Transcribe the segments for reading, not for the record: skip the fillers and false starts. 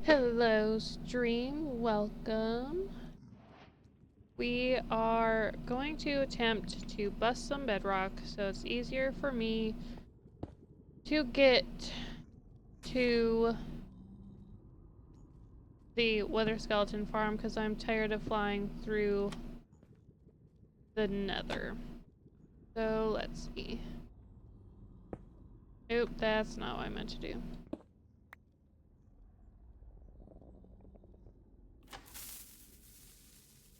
Hello, stream. Welcome. We are going to attempt to bust some bedrock so it's easier for me to get to the Wither Skeleton farm because I'm tired of flying through the nether. So let's see. Nope, that's not what I meant to do.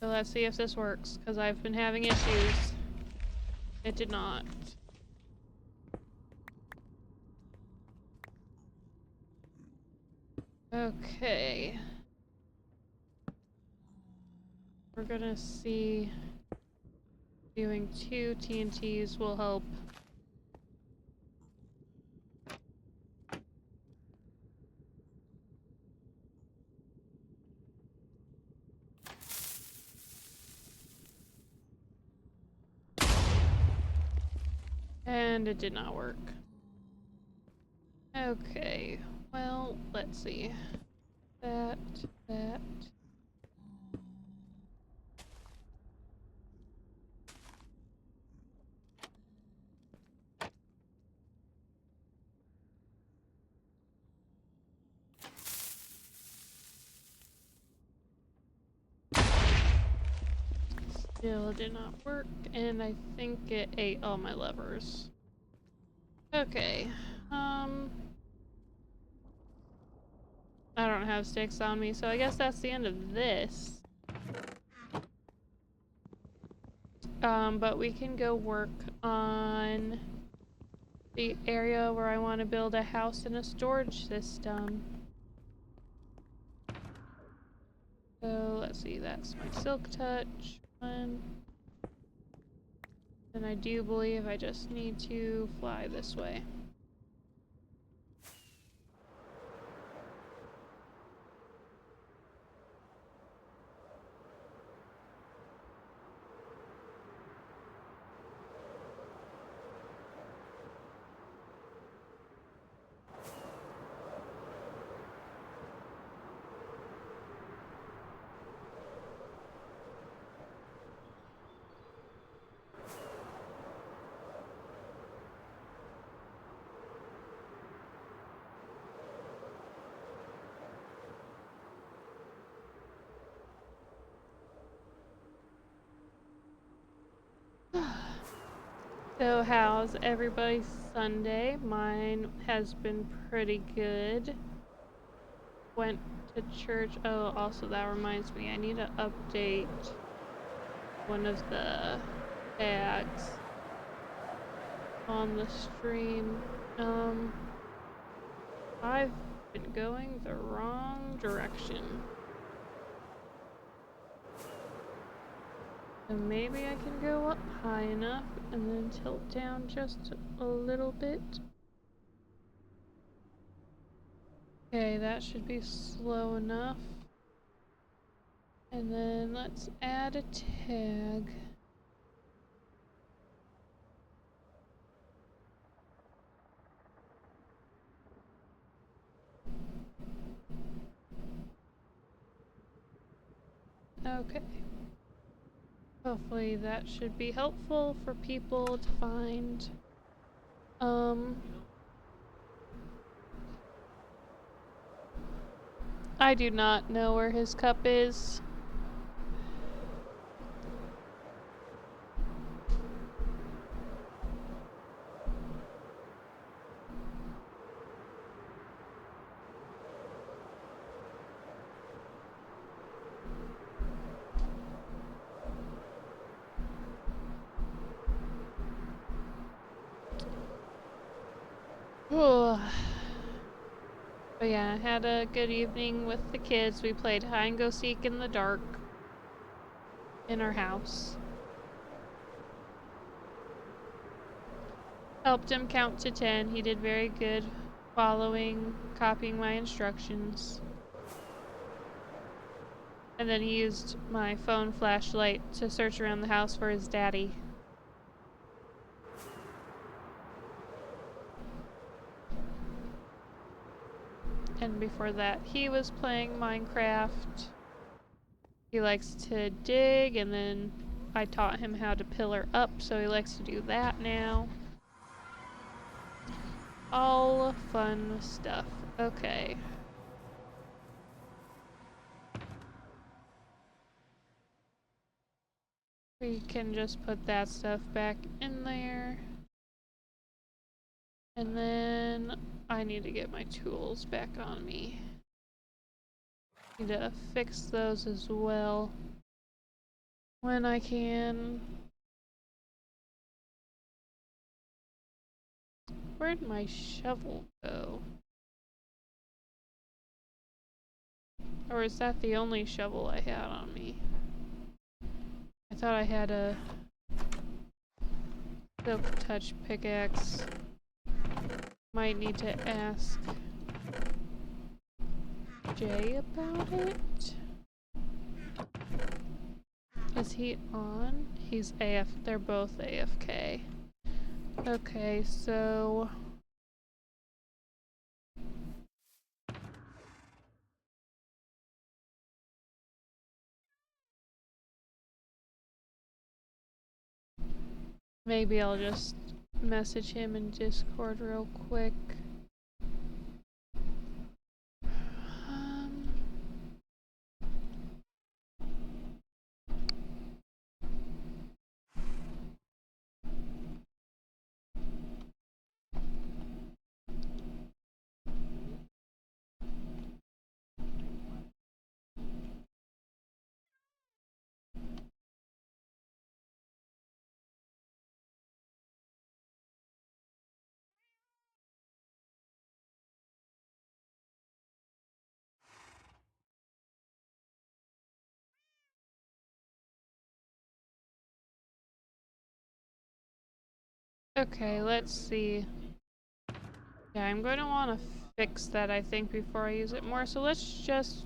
So let's see if this works, because I've been having issues. It did not. Okay. We're gonna see doing 2 TNTs will help. And it did not work. Okay, well, let's see. That. Still did not work, and I think it ate all my levers. Okay, I don't have sticks on me, so I guess that's the end of this. But we can go work on the area where I want to build a house and a storage system. So let's see, that's my silk touch one. And I do believe I just need to fly this way. So how's everybody's Sunday? Mine has been pretty good. Went to church. Oh, also that reminds me, I need to update one of the tags on the stream. I've been going the wrong direction. So maybe I can go up high enough and then tilt down just a little bit. Okay, that should be slow enough. And then let's add a tag. Okay. Hopefully that should be helpful for people to find. I do not know where his cup is. But yeah, I had a good evening with the kids. We played hide and go seek in the dark in our house. Helped him count to 10. He did very good copying my instructions. And then he used my phone flashlight to search around the house for his daddy. and before that he was playing Minecraft. He likes to dig, and then I taught him how to pillar up, so he likes to do that now. All fun stuff. Okay. We can just put that stuff back in there. And then I need to get my tools back on me. Need to fix those as well when I can. Where'd my shovel go? Or is that the only shovel I had on me? I thought I had a silk touch pickaxe. Might need to ask Jay about it. Is he on? He's AF. They're both AFK. Okay, so maybe I'll just message him in Discord real quick. Okay, let's see. Yeah, I'm going to want to fix that, I think, before I use it more. So let's just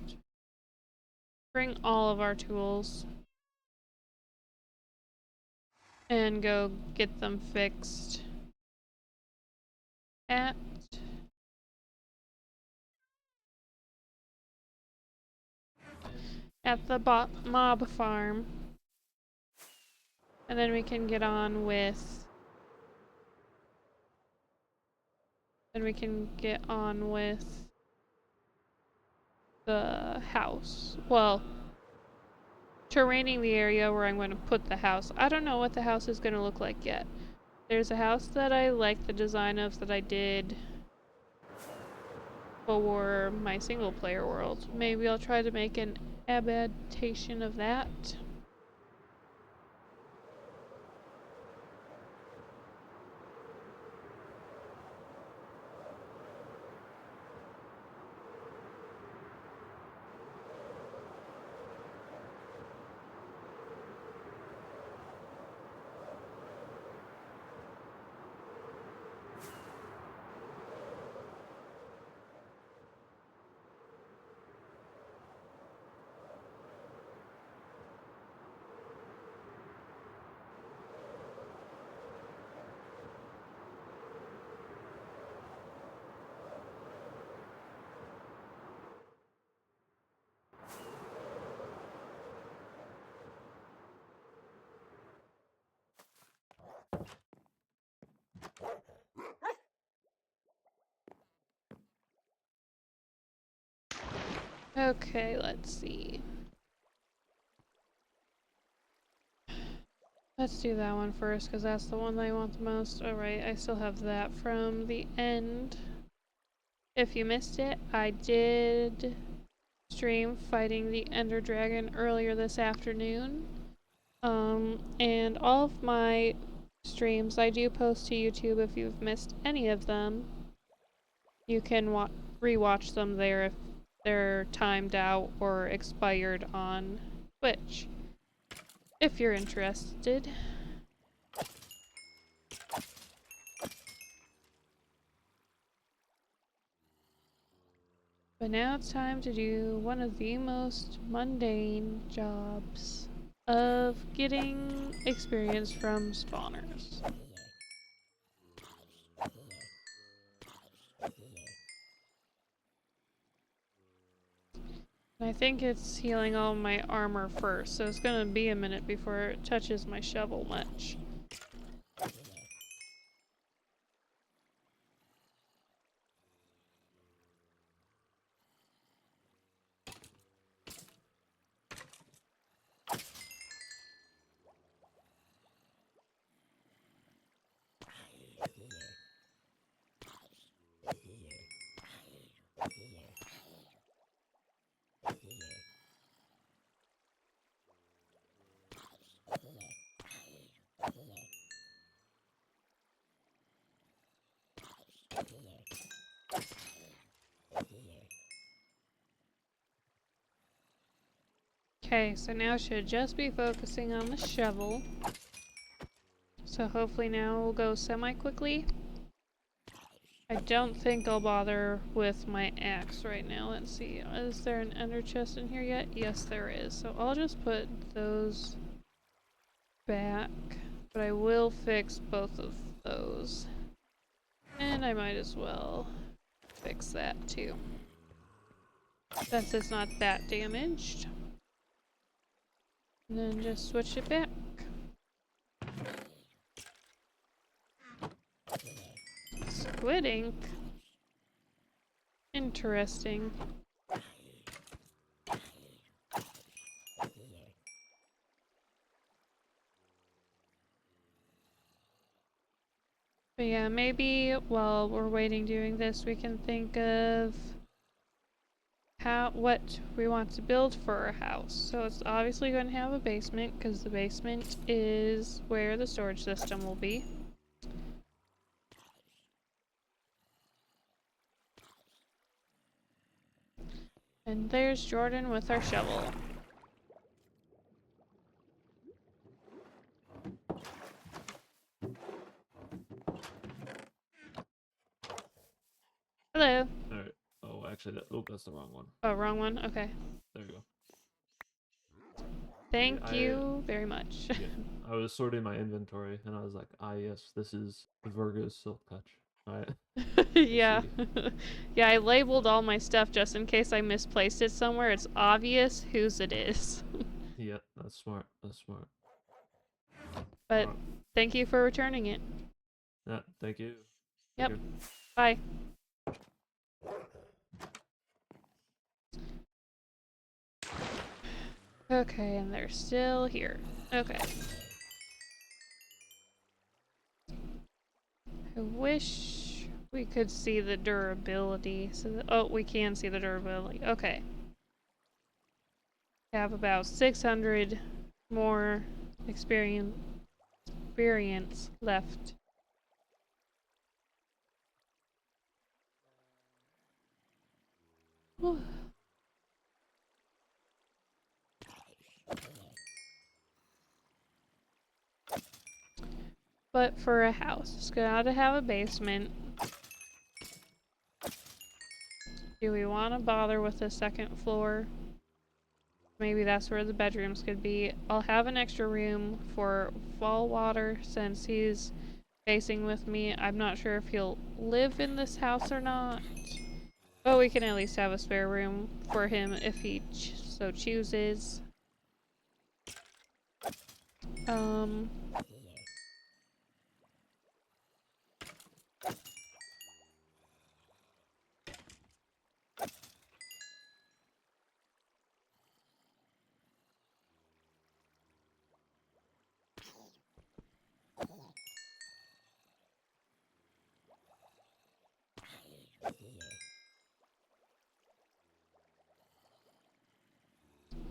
bring all of our tools and go get them fixed at the mob farm. And then we can get on with the house. Well, terraining the area where I'm going to put the house. I don't know what the house is going to look like yet. There's a house that I like the design of that I did for my single player world. Maybe I'll try to make an adaptation of that. Okay, let's see. Let's do that one first, because that's the one that I want the most. Alright, I still have that from the end. If you missed it, I did stream fighting the Ender Dragon earlier this afternoon. And all of my streams I do post to YouTube. If you've missed any of them, you can rewatch them there if they're timed out or expired on Twitch, if you're interested. But now it's time to do one of the most mundane jobs of getting experience from spawners. I think it's healing all my armor first, so it's gonna be a minute before it touches my shovel much. Okay, so now should just be focusing on the shovel. So hopefully now we'll go semi-quickly. I don't think I'll bother with my axe right now. Let's see, is there an ender chest in here yet? Yes, there is. So I'll just put those back, but I will fix both of those. And I might as well fix that too, since it's not that damaged. And then just switch it back. Squid ink. Interesting. But yeah, maybe while we're waiting doing this, we can think of what we want to build for our house. So it's obviously going to have a basement, because the basement is where the storage system will be. And there's Jordan with our shovel. Hello. Alright. Oh, actually, that's the wrong one. Oh, wrong one? Okay. There you go. Thank you very much. Yeah, I was sorting my inventory, and I was like, ah, yes, this is Virgo's Silk Touch. Alright. Yeah. Yeah, I labeled all my stuff just in case I misplaced it somewhere. It's obvious whose it is. Yeah, that's smart. That's smart. But thank you for returning it. Yeah, thank you. Yep. Bye. Okay, and they're still here. Okay. I wish we could see the durability. So oh, we can see the durability. Okay. Have about 600 more experience left. But for a house, it's gotta have a basement. Do we want to bother with the second floor? Maybe that's where the bedrooms could be. I'll have an extra room for fall water since he's facing with me. I'm not sure if he'll live in this house or not. But we can at least have a spare room for him if he so chooses. Um,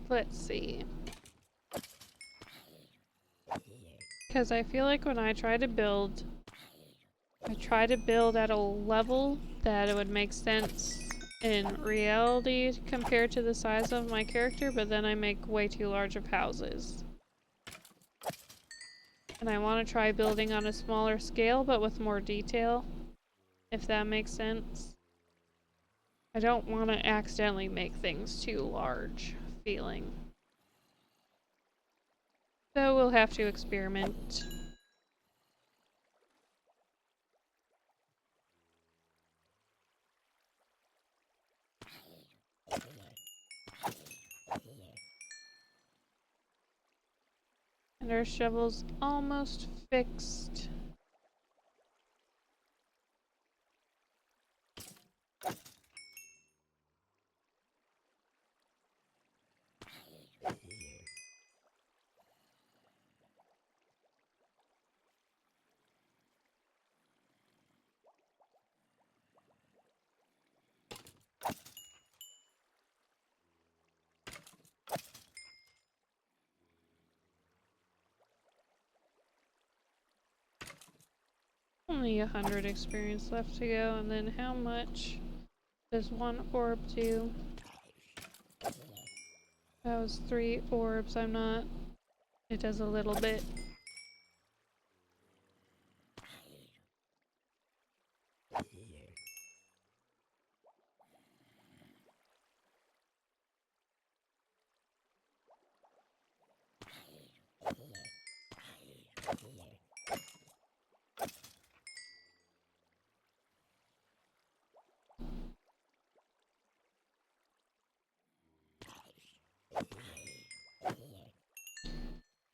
let's see. Because I feel like when I try to build at a level that it would make sense in reality compared to the size of my character, but then I make way too large of houses. And I want to try building on a smaller scale, but with more detail, if that makes sense. I don't want to accidentally make things too large feeling. So we'll have to experiment. And our shovel's almost fixed. Only 100 experience left to go, and then how much does one orb do? That was 3 orbs. I'm not. It does a little bit.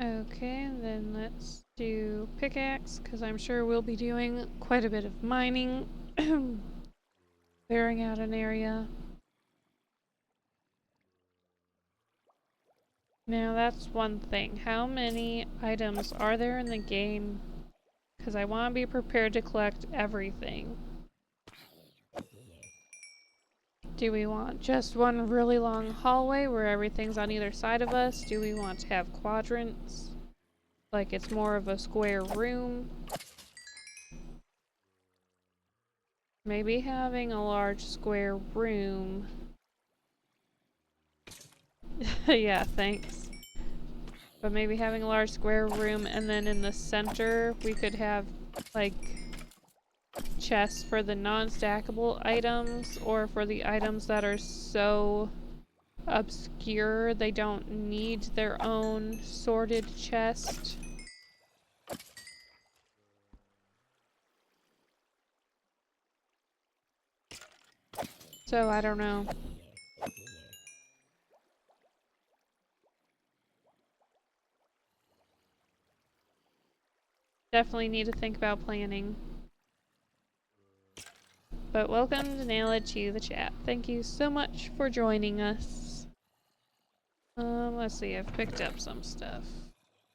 Okay, then let's do pickaxe, because I'm sure we'll be doing quite a bit of mining, clearing out an area. Now that's one thing. How many items are there in the game? Because I want to be prepared to collect everything. Do we want just one really long hallway where everything's on either side of us? Do we want to have quadrants? Like it's more of a square room? Maybe having a large square room. Yeah, thanks. But maybe having a large square room and then in the center we could have like chests for the non-stackable items or for the items that are so obscure they don't need their own sorted chest. So I don't know. Definitely need to think about planning. But welcome to Nail It to the chat. Thank you so much for joining us. Let's see, I've picked up some stuff.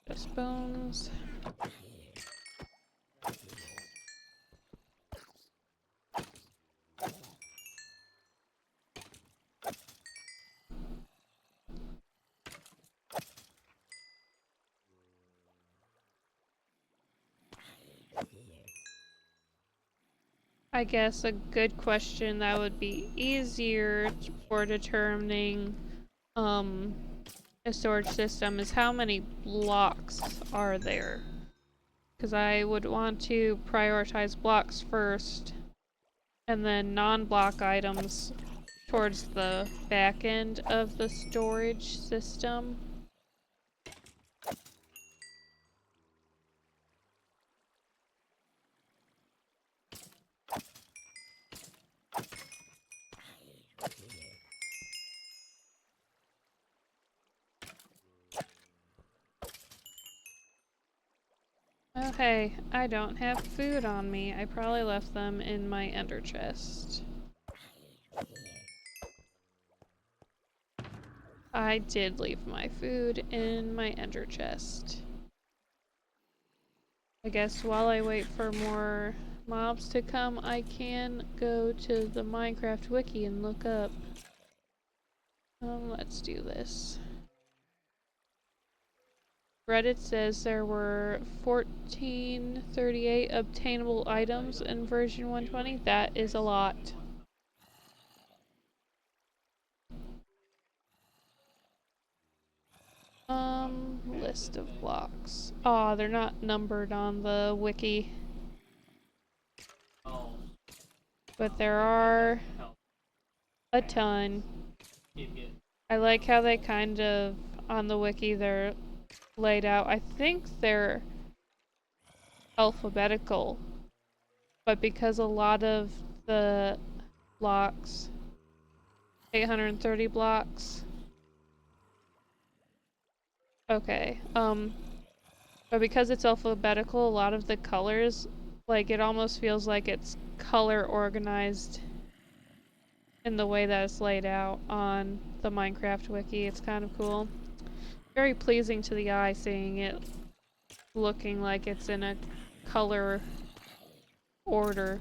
Just bones. I guess a good question that would be easier for determining a storage system is how many blocks are there? Because I would want to prioritize blocks first and then non-block items towards the back end of the storage system. Oh hey, I don't have food on me. I probably left them in my ender chest. I did leave my food in my ender chest. I guess while I wait for more mobs to come, I can go to the Minecraft wiki and look up. Let's do this. Reddit says there were 1438 obtainable items in version 120. That is a lot. List of blocks. Aw, they're not numbered on the wiki. But there are a ton. I like how they kind of, on the wiki, they're laid out. I think they're alphabetical. But because a lot of the blocks, 830 blocks. Okay, But because it's alphabetical, a lot of the colors, like it almost feels like it's color organized in the way that it's laid out on the Minecraft wiki. It's kind of cool. Very pleasing to the eye seeing it looking like it's in a color order.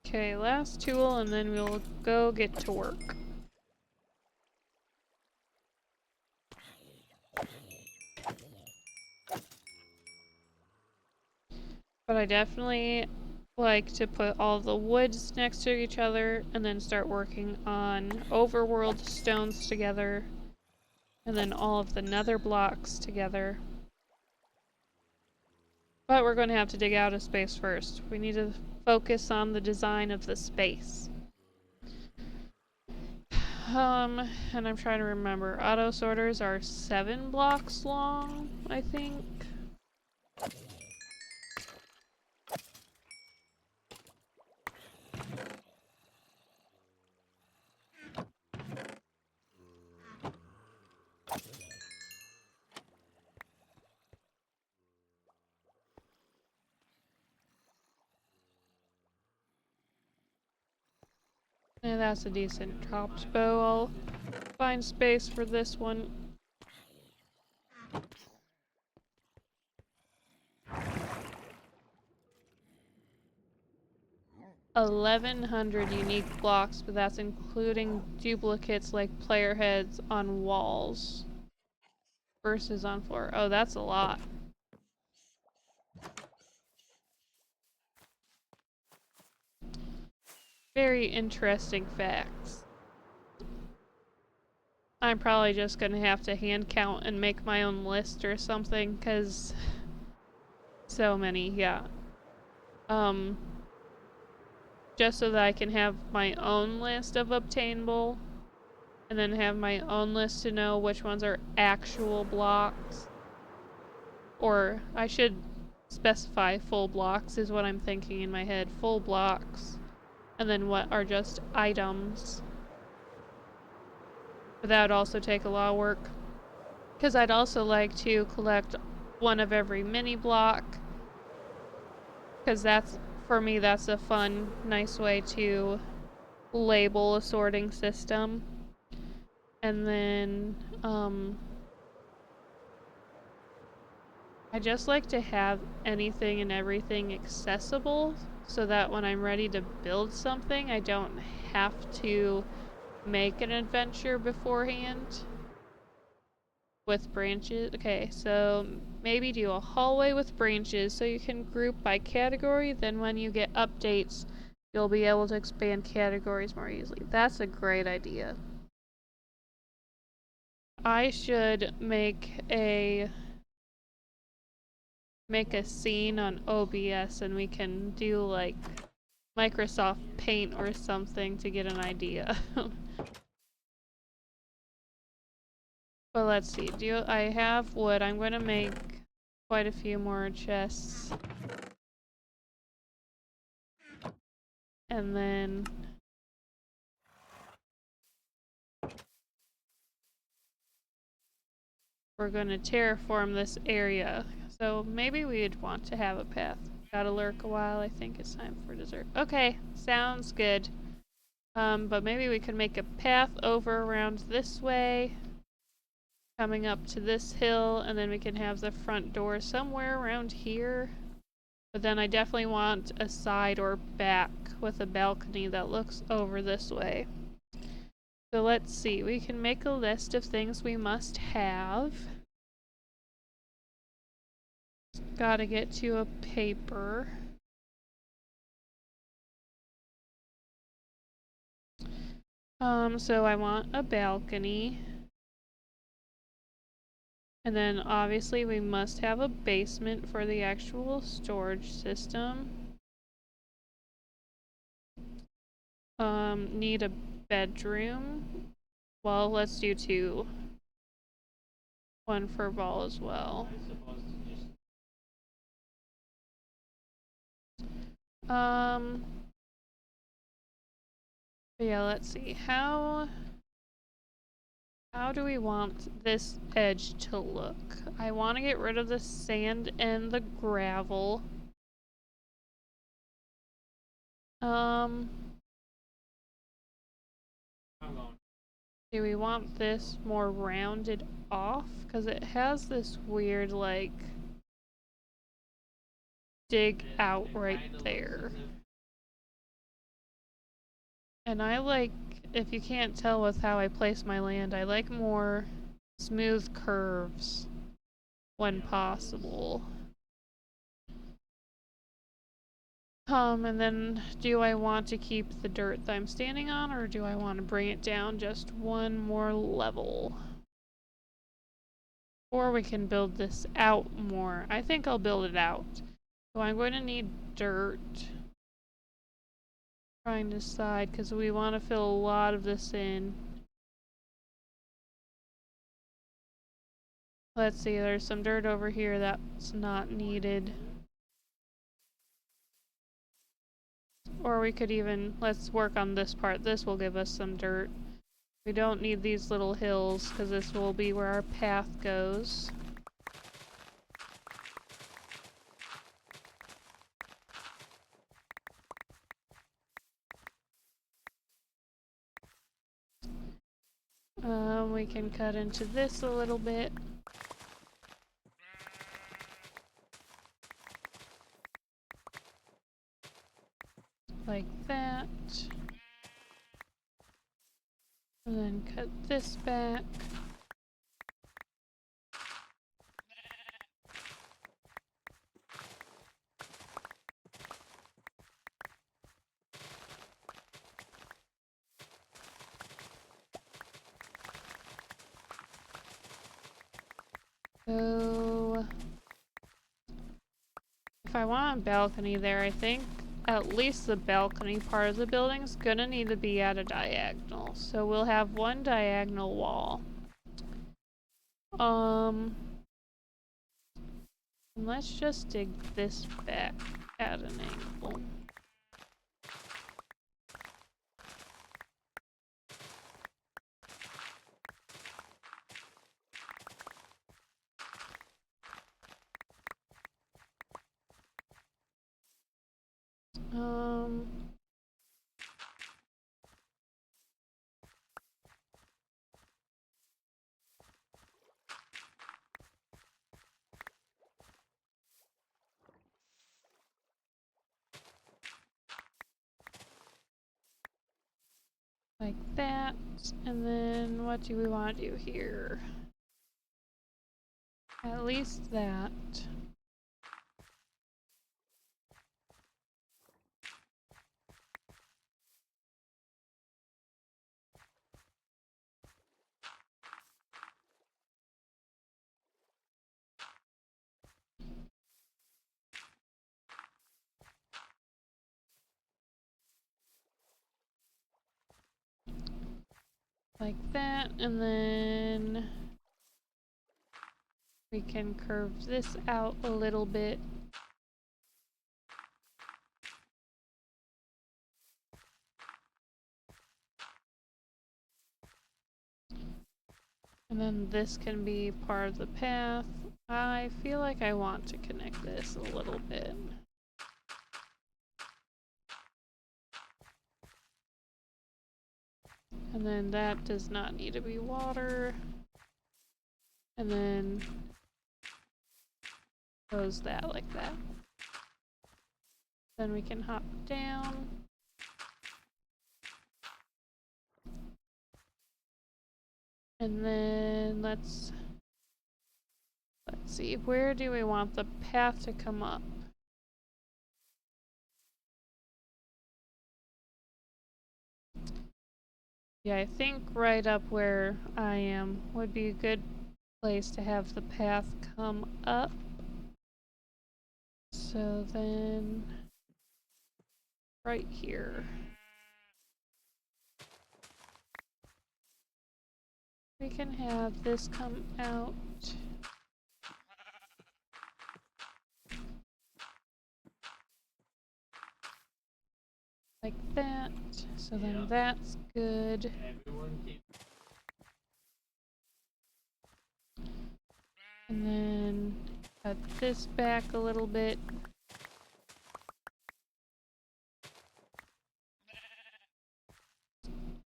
Okay, last tool and then we'll go get to work. But I definitely like to put all the woods next to each other and then start working on overworld stones together and then all of the nether blocks together. But we're going to have to dig out a space first. We need to focus on the design of the space. And I'm trying to remember. Auto sorters are 7 blocks long, I think. Yeah, that's a decent dropped bow. I'll find space for this one. 1,100 unique blocks, but that's including duplicates like player heads on walls versus on floor. Oh, that's a lot. Very interesting facts. I'm probably just gonna have to hand count and make my own list or something, because so many, yeah. Just so that I can have my own list of obtainable, and then have my own list to know which ones are actual blocks. Or I should specify full blocks is what I'm thinking in my head. Full blocks. And then what are just items. But that would also take a lot of work. Because I'd also like to collect one of every mini block. Because that's, for me, that's a fun, nice way to label a sorting system. And then, I just like to have anything and everything accessible so that when I'm ready to build something, I don't have to make an adventure beforehand with branches. Okay, so maybe do a hallway with branches so you can group by category. Then when you get updates, you'll be able to expand categories more easily. That's a great idea. I should make a scene on OBS and we can do like Microsoft Paint or something to get an idea. But let's see. I have wood? I'm going to make quite a few more chests. And then we're going to terraform this area. So maybe we'd want to have a path. Gotta lurk a while. I think it's time for dessert. Okay, sounds good. But maybe we could make a path over around this way, coming up to this hill, and then we can have the front door somewhere around here. But then I definitely want a side or back with a balcony that looks over this way. So let's see, we can make a list of things we must have. Gotta get to a paper. So I want a balcony. And then obviously we must have a basement for the actual storage system. Need a bedroom. Well, let's do 2. 1 for ball as well. Um, But yeah, let's see. How do we want this edge to look? I want to get rid of the sand and the gravel. Do we want this more rounded off? Because it has this weird, like, dig out right there. And I like, if you can't tell with how I place my land, I like more smooth curves when possible. And then do I want to keep the dirt that I'm standing on, or do I want to bring it down just one more level? Or we can build this out more. I think I'll build it out. So I'm going to need dirt. Trying to decide, because we want to fill a lot of this in. Let's see, there's some dirt over here that's not needed. Or we could even, let's work on this part. This will give us some dirt. We don't need these little hills, because this will be where our path goes. We can cut into this a little bit. Like that. And then cut this back. So, if I want a balcony there, I think at least the balcony part of the building's gonna need to be at a diagonal. So we'll have one diagonal wall. And let's just dig this back at an angle. Um, like that. And then what do we want to do here? At least that. Like that, and then we can curve this out a little bit. And then this can be part of the path. I feel like I want to connect this a little bit. And then that does not need to be water. And then close that like that. Then we can hop down. And then let's see, where do we want the path to come up? Yeah, I think right up where I am would be a good place to have the path come up. So then, right here. We can have this come out. Like that. So then that's good. And then cut this back a little bit.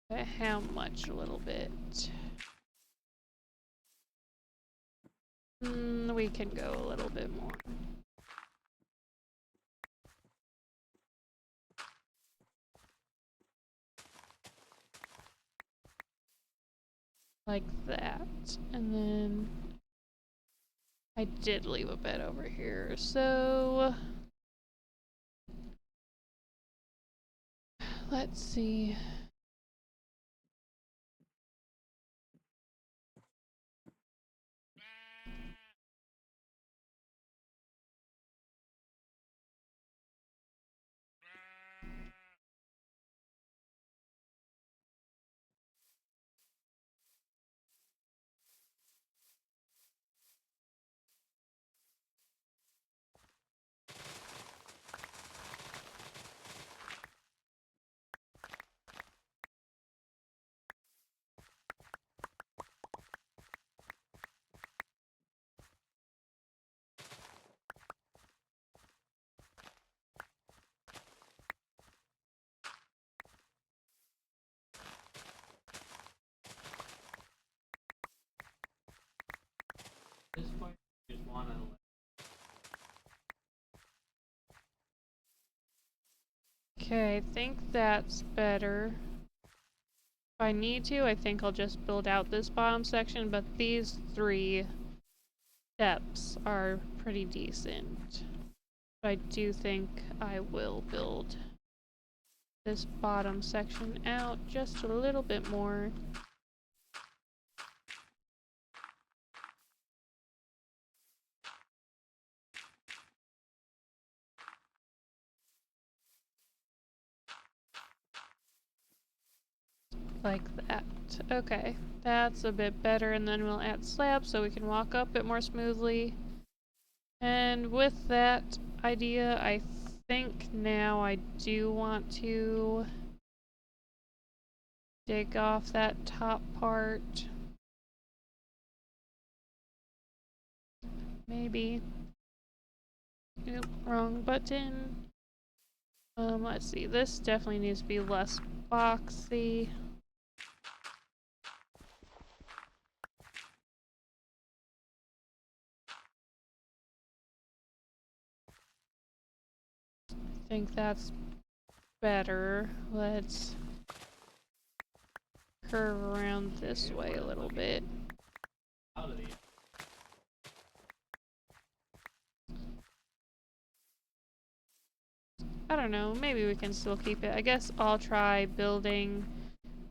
But how much? A little bit. We can go a little bit more. Like that. And then I did leave a bed over here, so let's see. This point, you just want to. Okay, I think that's better. If I need to, I think I'll just build out this bottom section, but these 3 steps are pretty decent. But I do think I will build this bottom section out just a little bit more. Like that. Okay, that's a bit better, and then we'll add slabs so we can walk up it more smoothly. And with that idea, I think now I do want to dig off that top part. Maybe. Oop, wrong button. Let's see. This definitely needs to be less boxy. I think that's better. Let's curve around this way a little bit. I don't know, maybe we can still keep it. I guess I'll try building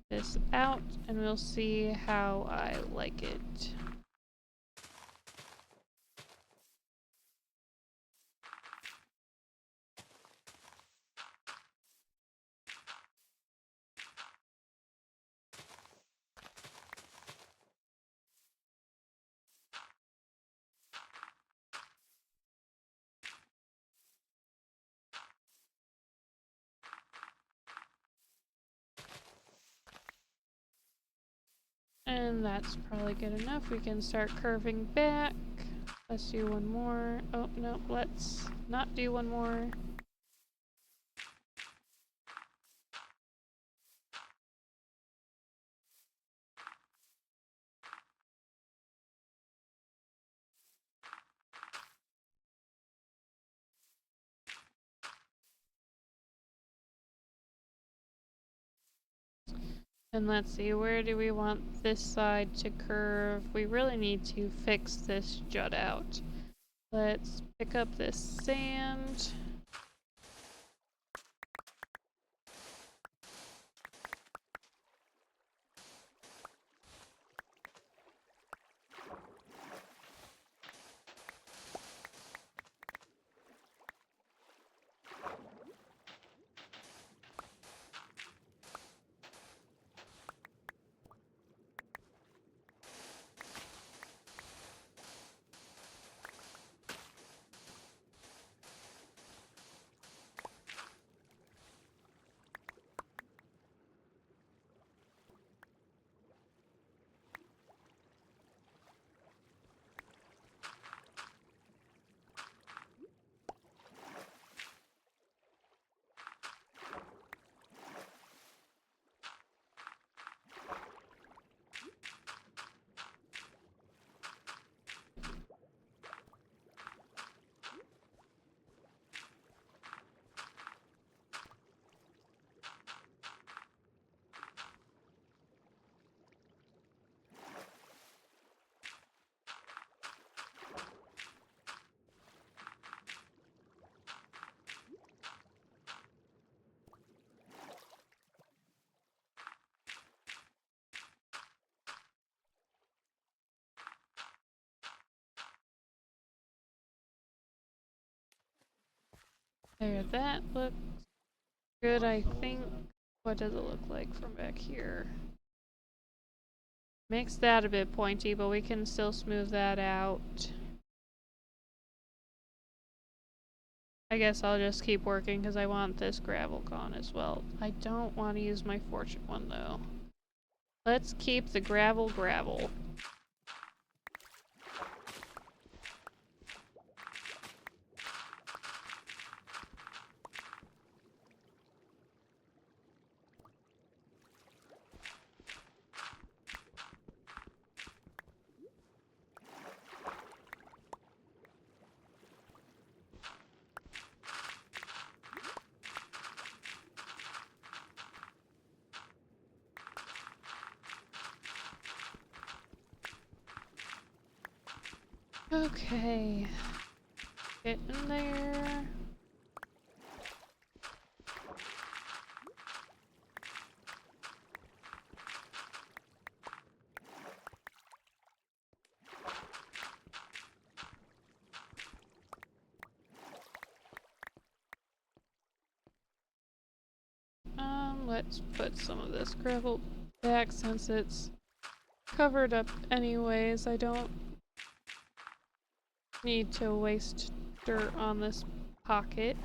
this out and we'll see how I like it. And that's probably good enough. We can start curving back. Let's do one more. Oh, no, let's not do one more. And let's see, where do we want this side to curve? We really need to fix this jut out. Let's pick up this sand. There, that looks good, I think. What does it look like from back here? Makes that a bit pointy, but we can still smooth that out. I guess I'll just keep working because I want this gravel gone as well. I don't want to use my fortune one though. Let's keep the gravel. Okay. Get in there. Let's put some of this gravel back since it's covered up anyways. I don't need to waste dirt on this pocket.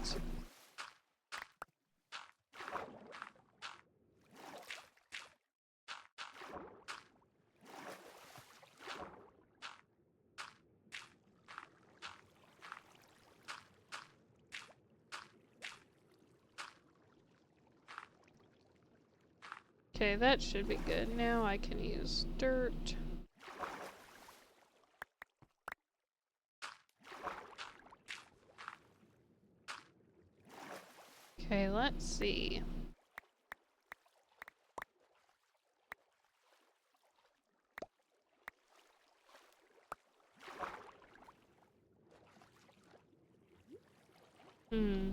Okay, that should be good. Now I can use dirt. Okay, let's see. Hmm.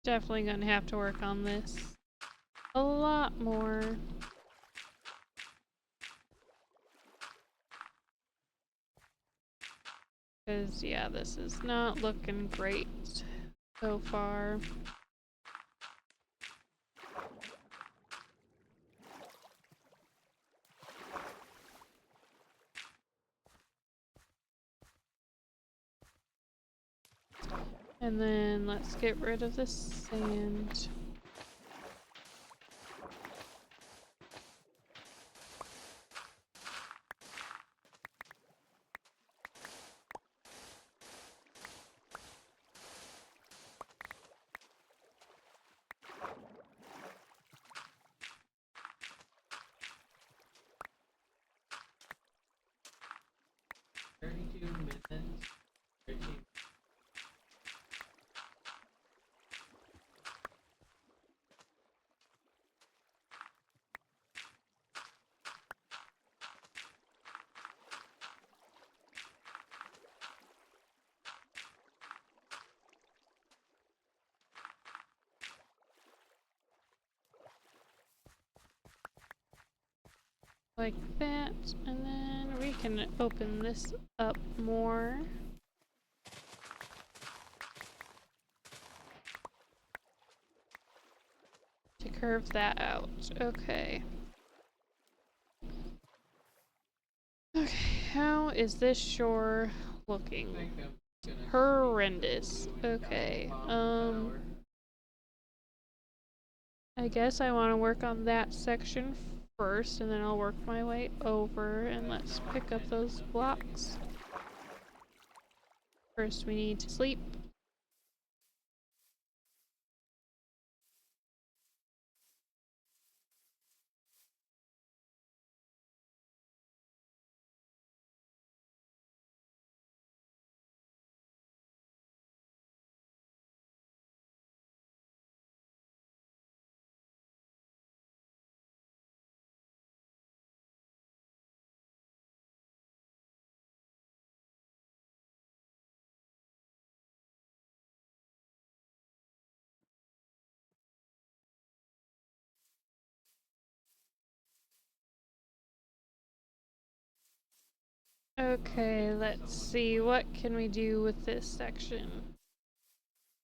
Definitely gonna have to work on this a lot more. Because, yeah, this is not looking great so far. And then let's get rid of the sand. Like that, and then we can open this up more. To curve that out. Okay. Okay, how is this shore looking? Horrendous. Okay, I guess I want to work on that section first, and then I'll work my way over, and let's pick up those blocks. First, we need to sleep. Okay, let's see, what can we do with this section?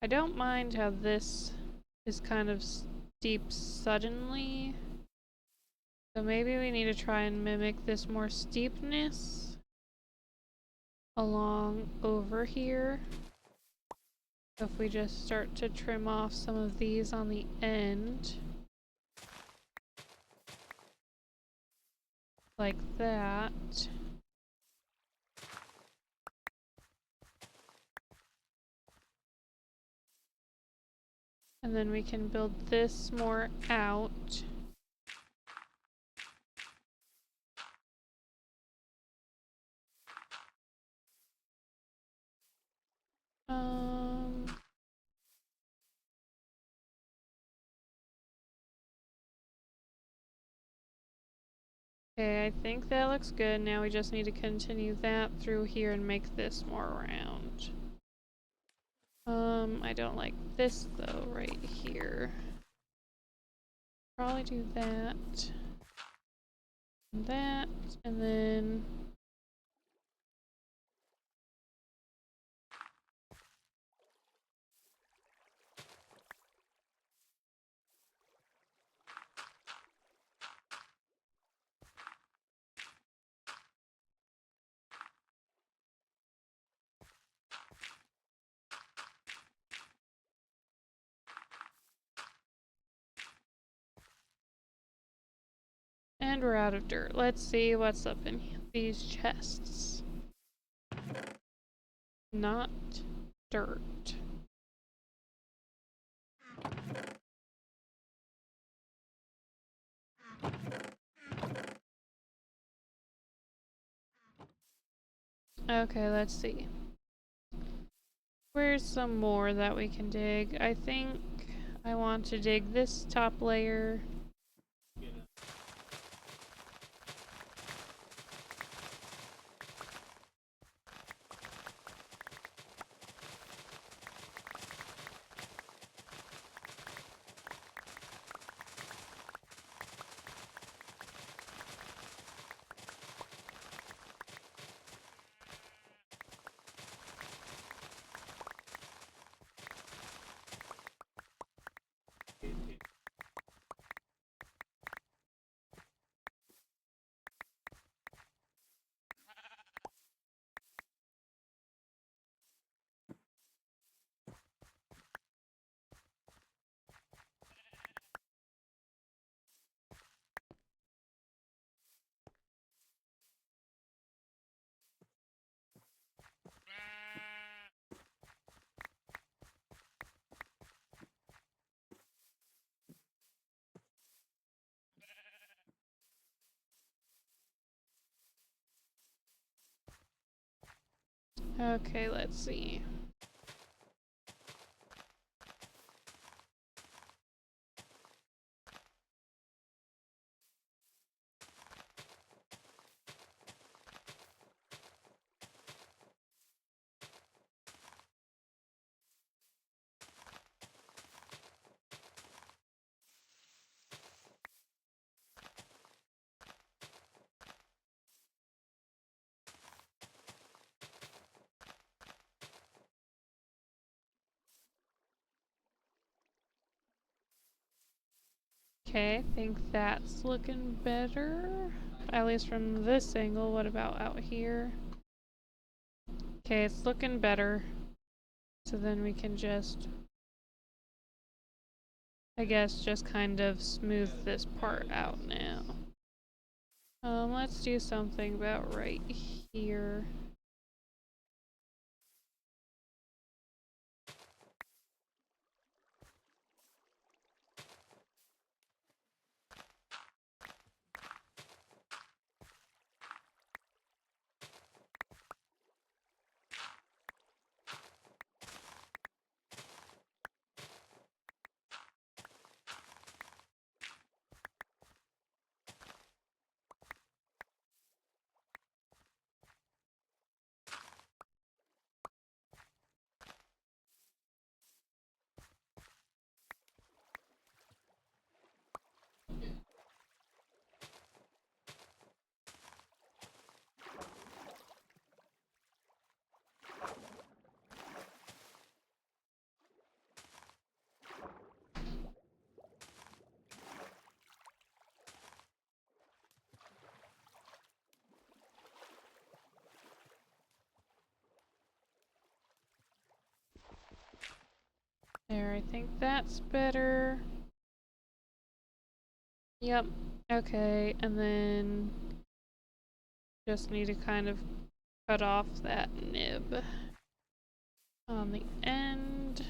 I don't mind how this is kind of steep suddenly, so maybe we need to try and mimic this more steepness along over here. If we just start to trim off some of these on the end, like that. And then we can build this more out. Okay, I think that looks good. Now we just need to continue that through here and make this more round. I don't like this though, right here. Probably do that. And that, and then and we're out of dirt. Let's see what's up in these chests. Not dirt. Okay, let's see. Where's some more that we can dig? I think I want to dig this top layer. Okay, let's see. Okay, I think that's looking better. At least from this angle. What about out here? Okay, it's looking better. So then we can just, I guess, just kind of smooth this part out now. Let's do something about right here. There, I think that's better. Yep. Okay, and then just need to kind of cut off that nib on the end.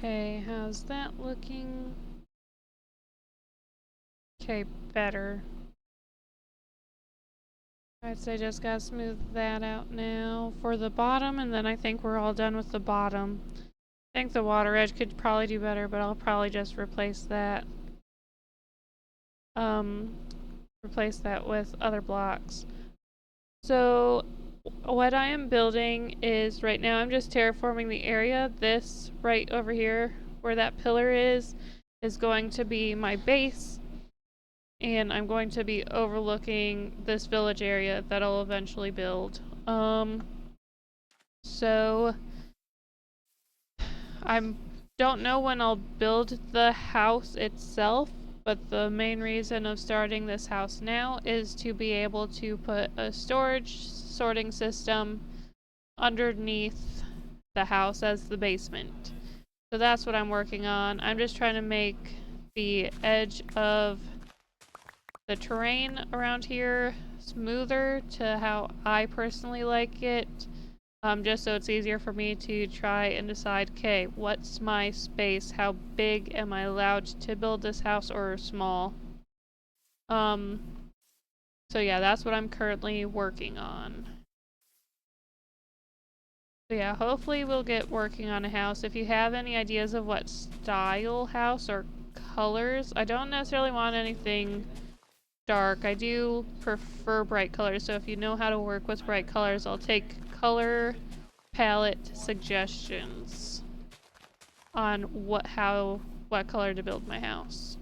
Okay, how's that looking? Okay, better. I'd say just gotta smooth that out now for the bottom, and then I think we're all done with the bottom. I think the water edge could probably do better, but I'll probably just replace that. Replace that with other blocks. So what I am building is right now I'm just terraforming the area. This right over here where that pillar is going to be my base, and I'm going to be overlooking this village area that I'll eventually build. So I don't know when I'll build the house itself, but the main reason of starting this house now is to be able to put a storage sorting system underneath the house as the basement. So that's what I'm working on. I'm just trying to make the edge of the terrain around here smoother to how I personally like it. Just so it's easier for me to try and decide, okay, what's my space? How big am I allowed to build this house or small? Um, so yeah, that's what I'm currently working on. So yeah, hopefully we'll get working on a house. If you have any ideas of what style house or colors, I don't necessarily want anything dark. I do prefer bright colors, so if you know how to work with bright colors, I'll take color palette suggestions on what color to build my house.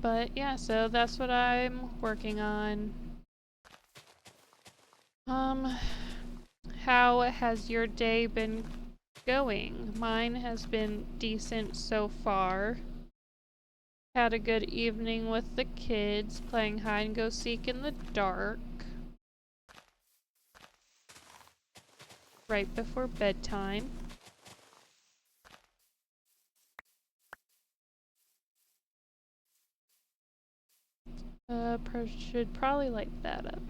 But yeah, so that's what I'm working on. How has your day been going? Mine has been decent so far. Had a good evening with the kids, playing hide and go seek in the dark. Right before bedtime. Should probably light that up.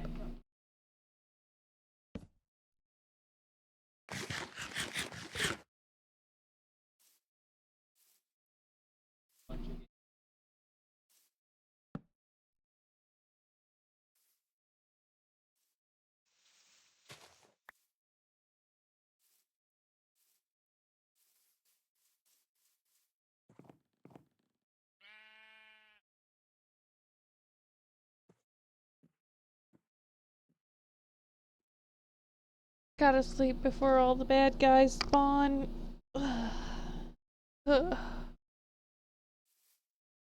Gotta sleep before all the bad guys spawn. Starting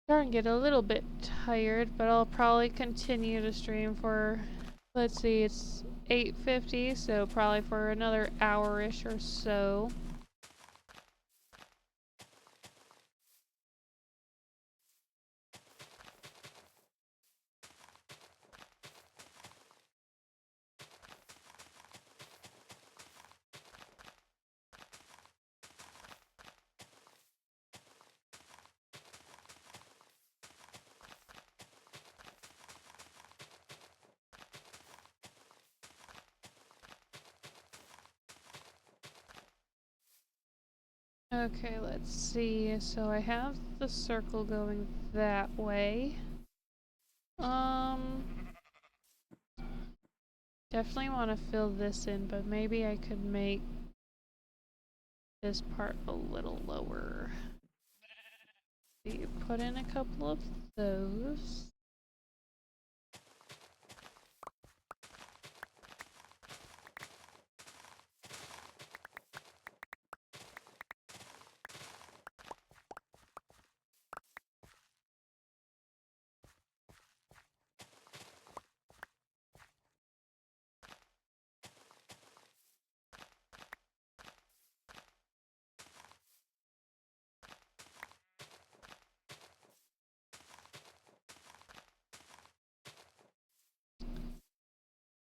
to get a little bit tired, but I'll probably continue to stream for, let's see, it's 8:50, so probably for another hour-ish or so. Okay, let's see. So I have the circle going that way. Definitely want to fill this in, but maybe I could make this part a little lower. So you put in a couple of those.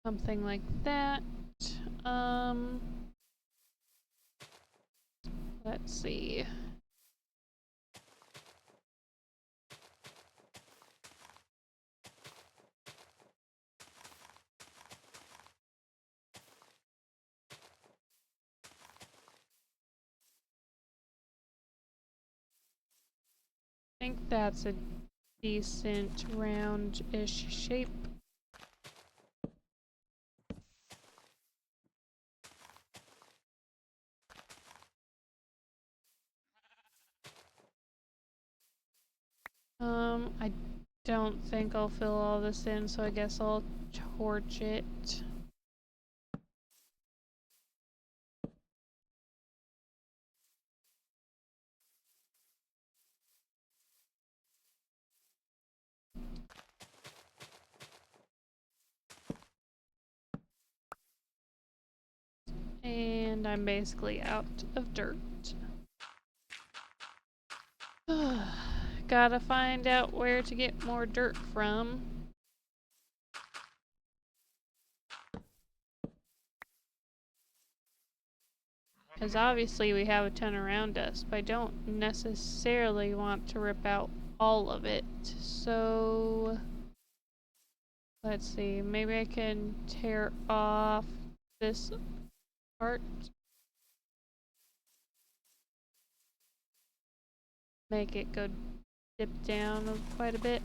Something like that. Let's see. I think that's a decent round-ish shape. I don't think I'll fill all this in, so I guess I'll torch it. And I'm basically out of dirt. Gotta find out where to get more dirt from. Because obviously we have a ton around us, but I don't necessarily want to rip out all of it. So let's see, maybe I can tear off this part. Make it go dip down quite a bit.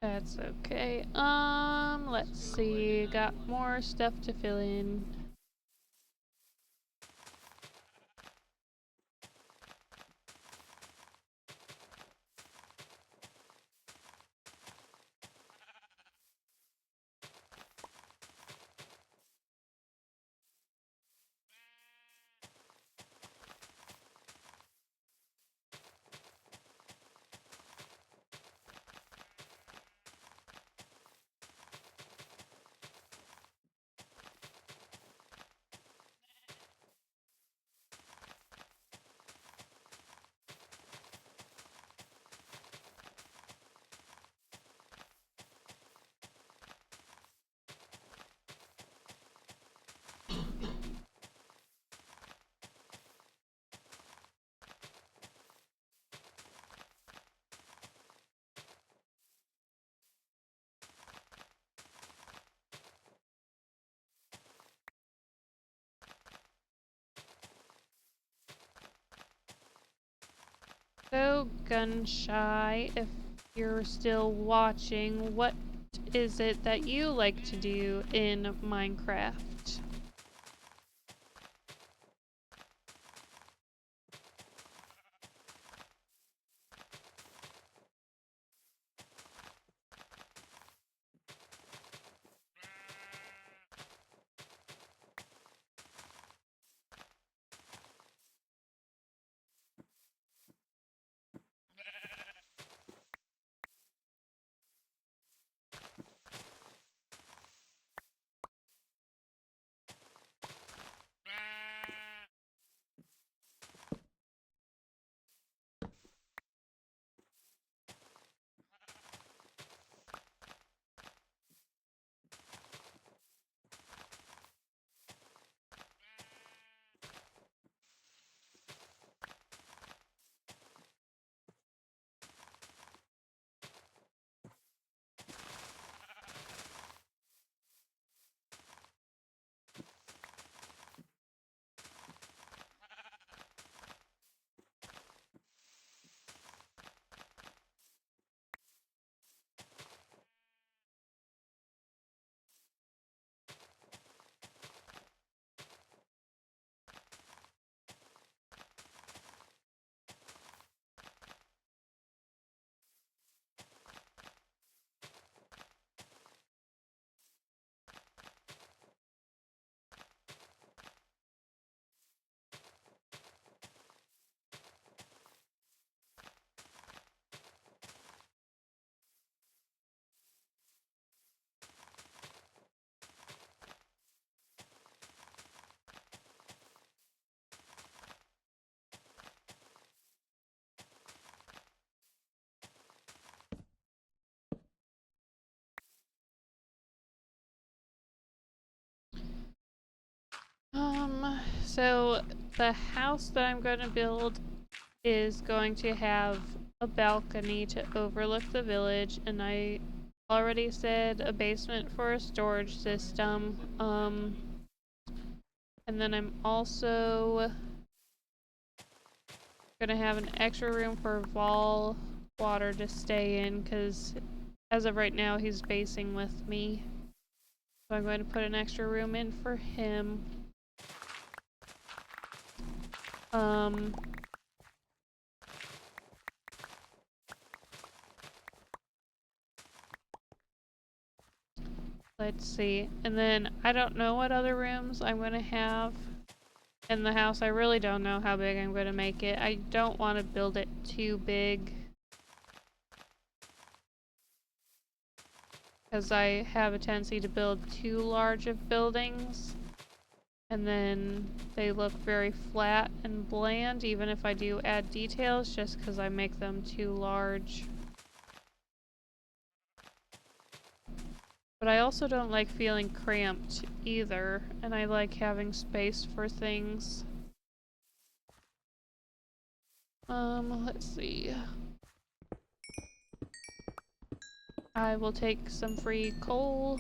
That's okay. Let's see. Got more stuff to fill in. So, gun shy, if you're still watching, what is it that you like to do in Minecraft? So the house that I'm going to build is going to have a balcony to overlook the village, and I already said a basement for a storage system. And then I'm also gonna have an extra room for Vol Water to stay in, because as of right now he's basing with me. So I'm going to put an extra room in for him. Um, let's see. And then I don't know what other rooms I'm gonna have in the house. I really don't know how big I'm gonna make it. I don't want to build it too big, because I have a tendency to build too large of buildings, and then they look very flat and bland, even if I do add details, just because I make them too large. But I also don't like feeling cramped either, and I like having space for things. Let's see. I will take some free coal.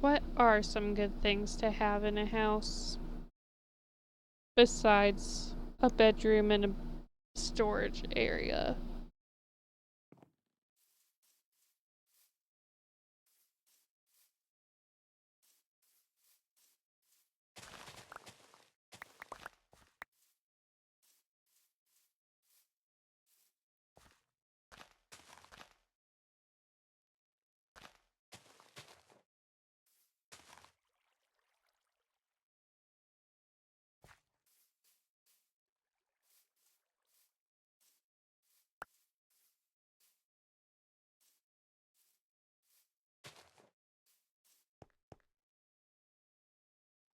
What are some good things to have in a house besides a bedroom and a storage area?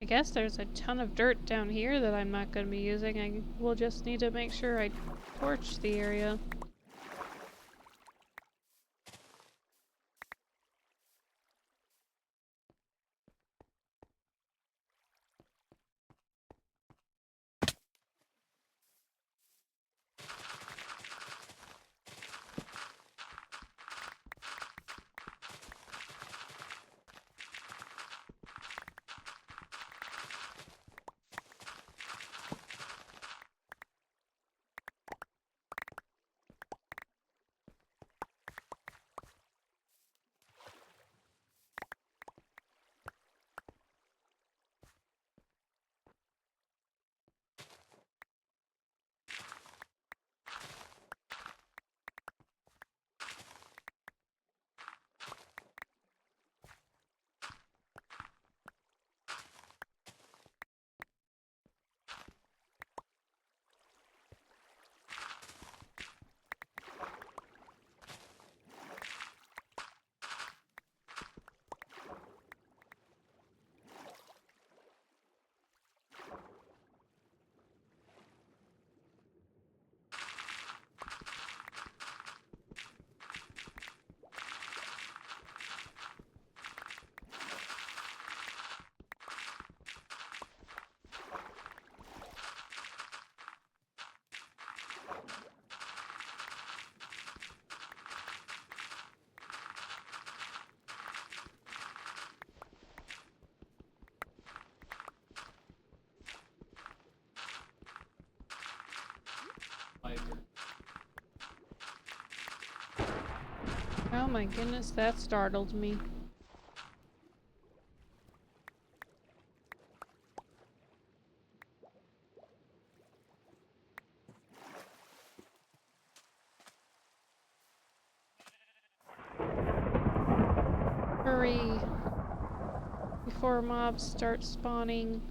I guess there's a ton of dirt down here that I'm not going to be using. I will just need to make sure I torch the area. Oh my goodness, that startled me. Hurry, before mobs start spawning.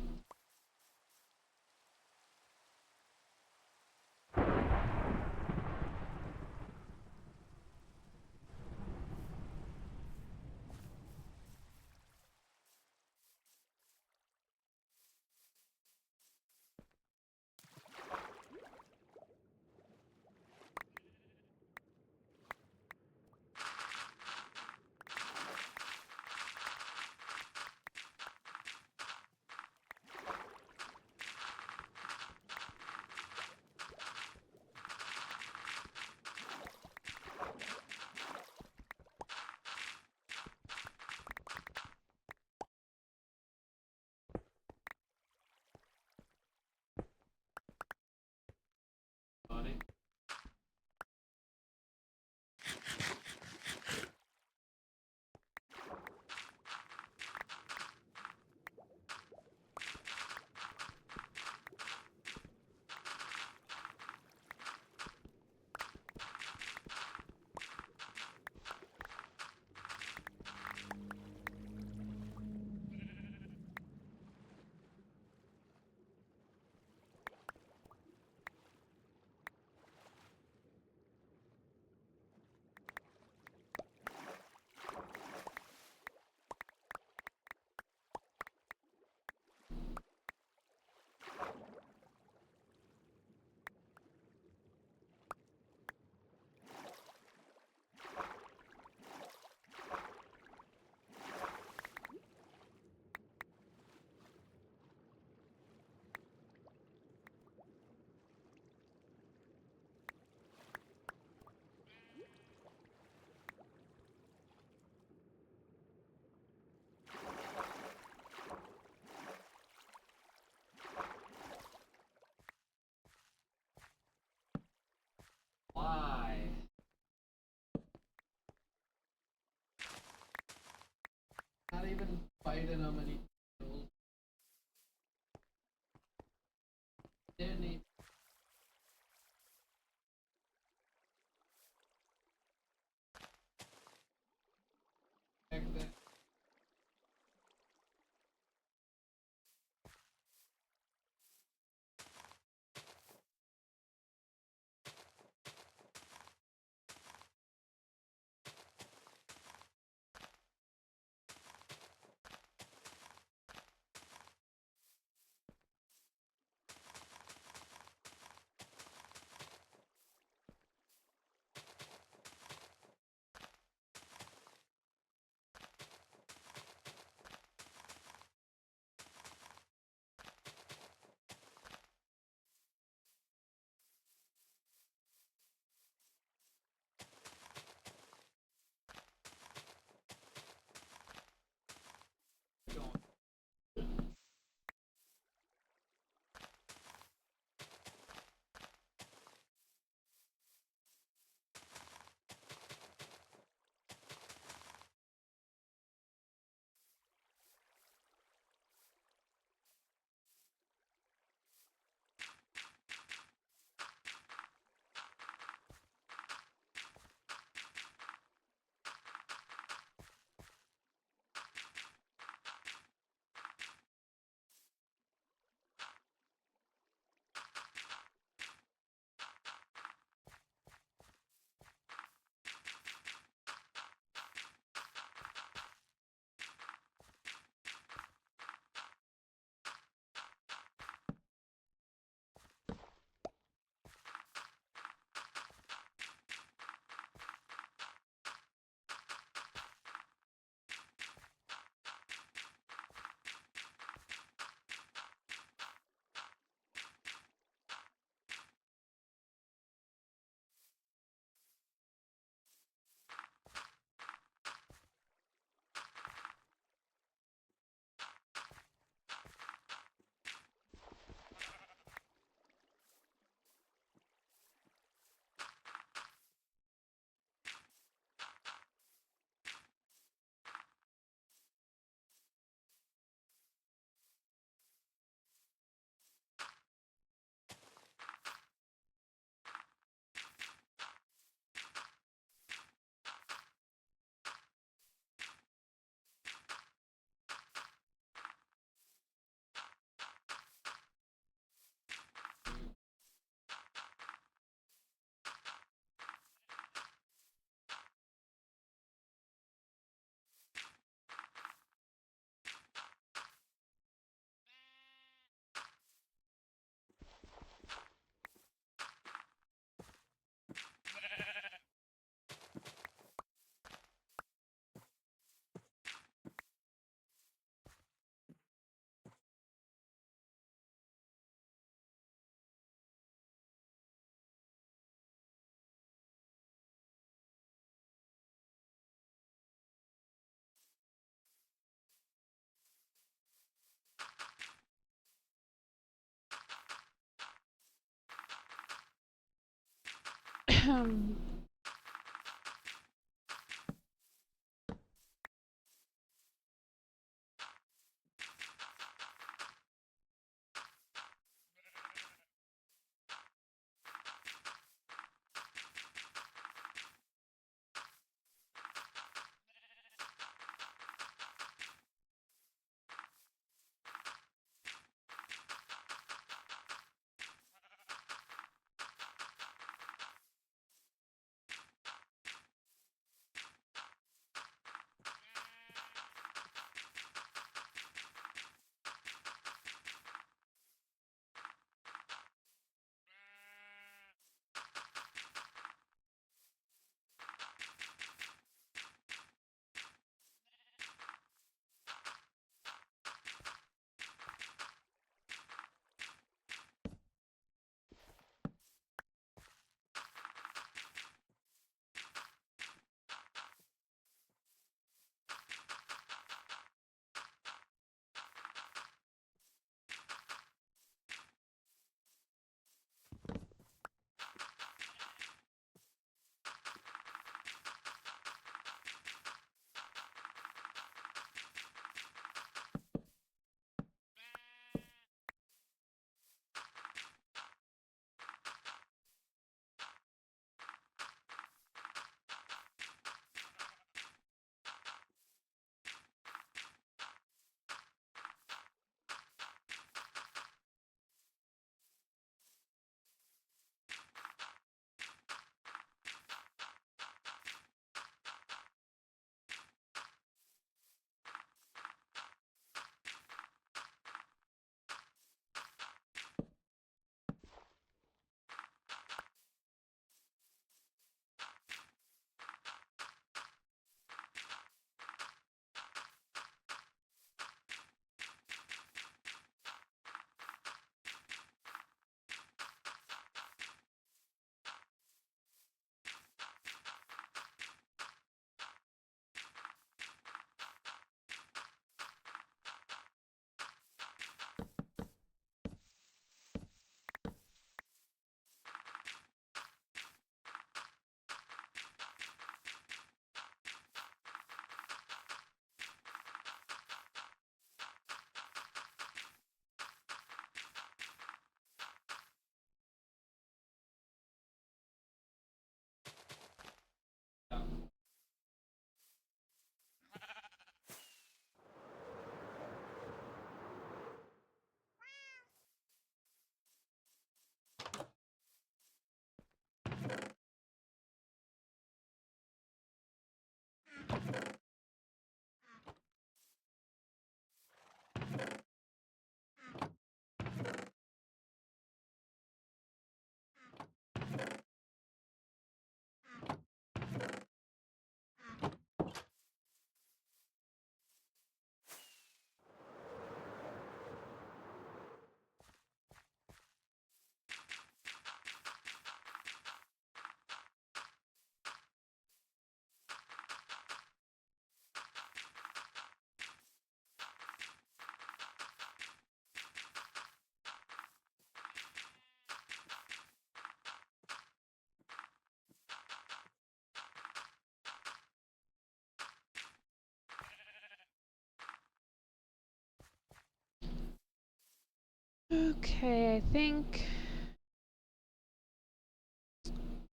Okay,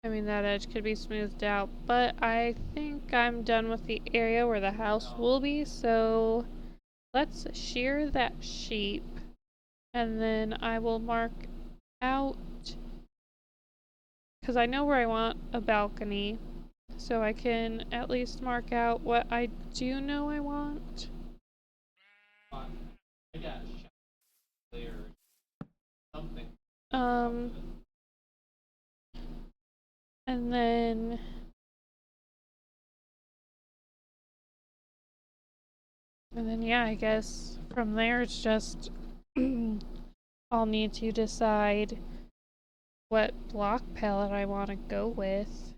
I mean, that edge could be smoothed out, but I think I'm done with the area where the house will be, so let's shear that sheep, and then I will mark out, because I know where I want a balcony, so I can at least mark out what I do know I want. Um, and then yeah, I guess from there it's just I'll need to decide what block palette I want to go with.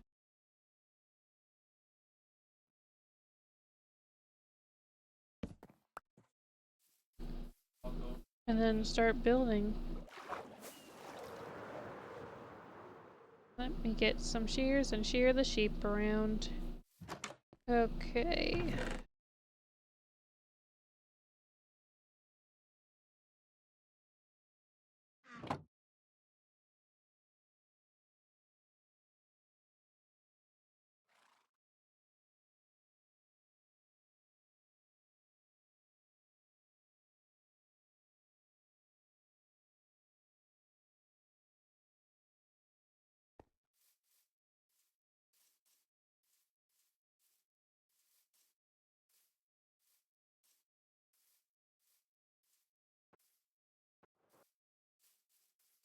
And then start building. Let me get some shears and shear the sheep around. Okay.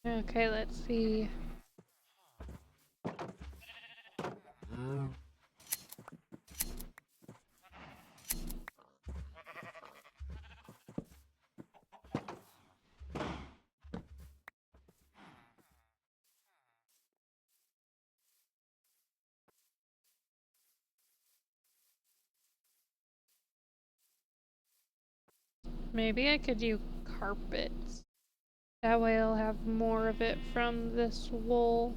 Okay, let's see. Maybe I could do carpets. That way I'll have more of it from this wool.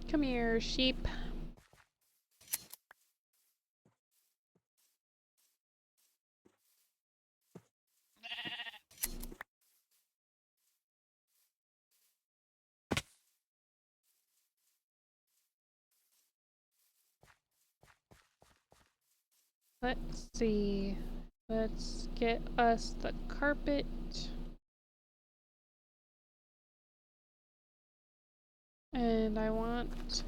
Come here, sheep. Let's see. Let's get us the carpet. And I want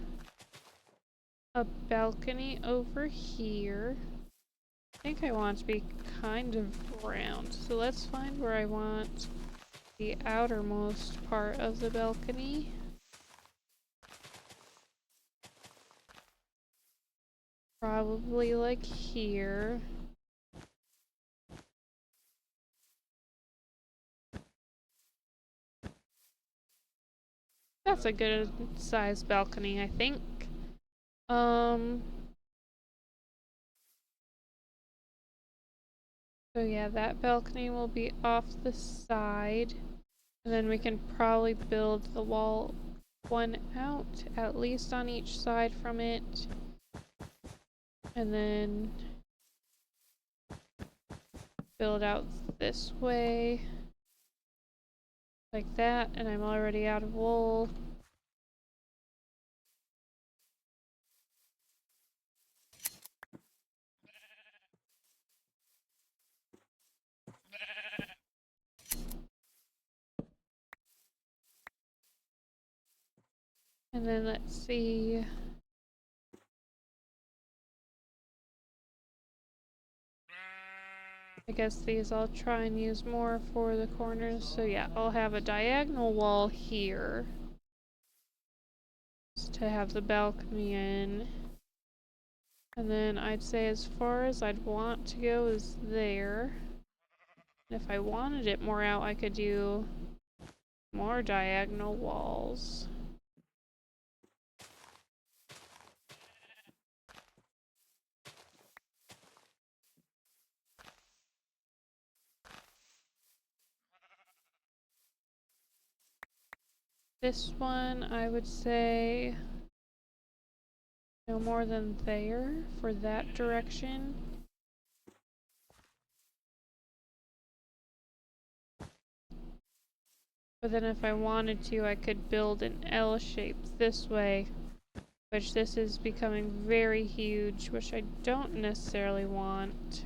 a balcony over here. I think I want it to be kind of round. So let's find where I want the outermost part of the balcony. Probably like here. That's a good sized balcony, I think. Um, so yeah, that balcony will be off the side. And then we can probably build the wall one out, at least on each side from it. And then build out this way. Like that, and I'm already out of wool. And then let's see. I guess these I'll try and use more for the corners. So yeah, I'll have a diagonal wall here to have the balcony in. And then I'd say as far as I'd want to go is there. And if I wanted it more out, I could do more diagonal walls. This one, I would say no more than there for that direction. But then if I wanted to, I could build an L shape this way, which this is becoming very huge, which I don't necessarily want.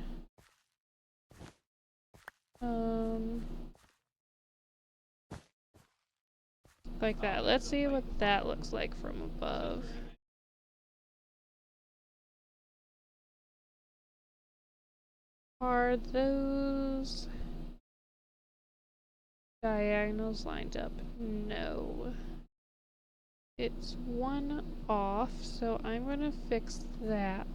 Like that. Let's see what that looks like from above. Are those diagonals lined up? No. It's one off, so I'm gonna fix that.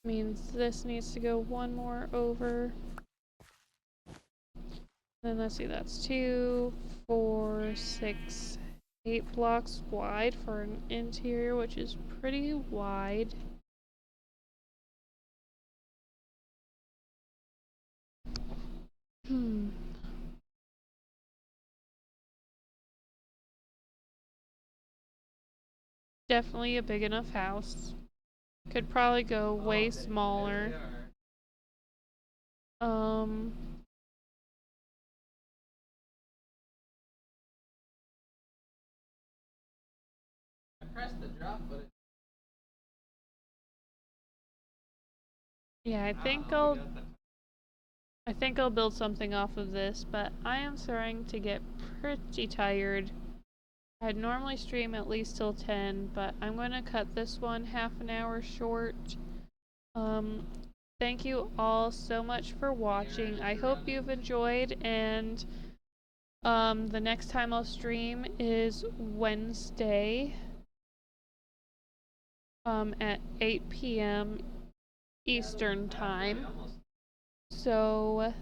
Means this needs to go one more over. Then let's see, that's 2, 4, 6, 8 blocks wide for an interior, which is pretty wide. Definitely a big enough house. Could probably go way smaller. Um, yeah, I think I'll build something off of this, but I am starting to get pretty tired. I'd normally stream at least till 10, but I'm going to cut this one half an hour short. Um, thank you all so much for watching. I hope you've enjoyed, and the next time I'll stream is Wednesday at 8 p.m. Eastern time. So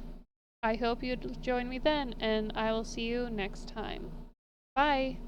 I hope you join me then, and I will see you next time. Bye!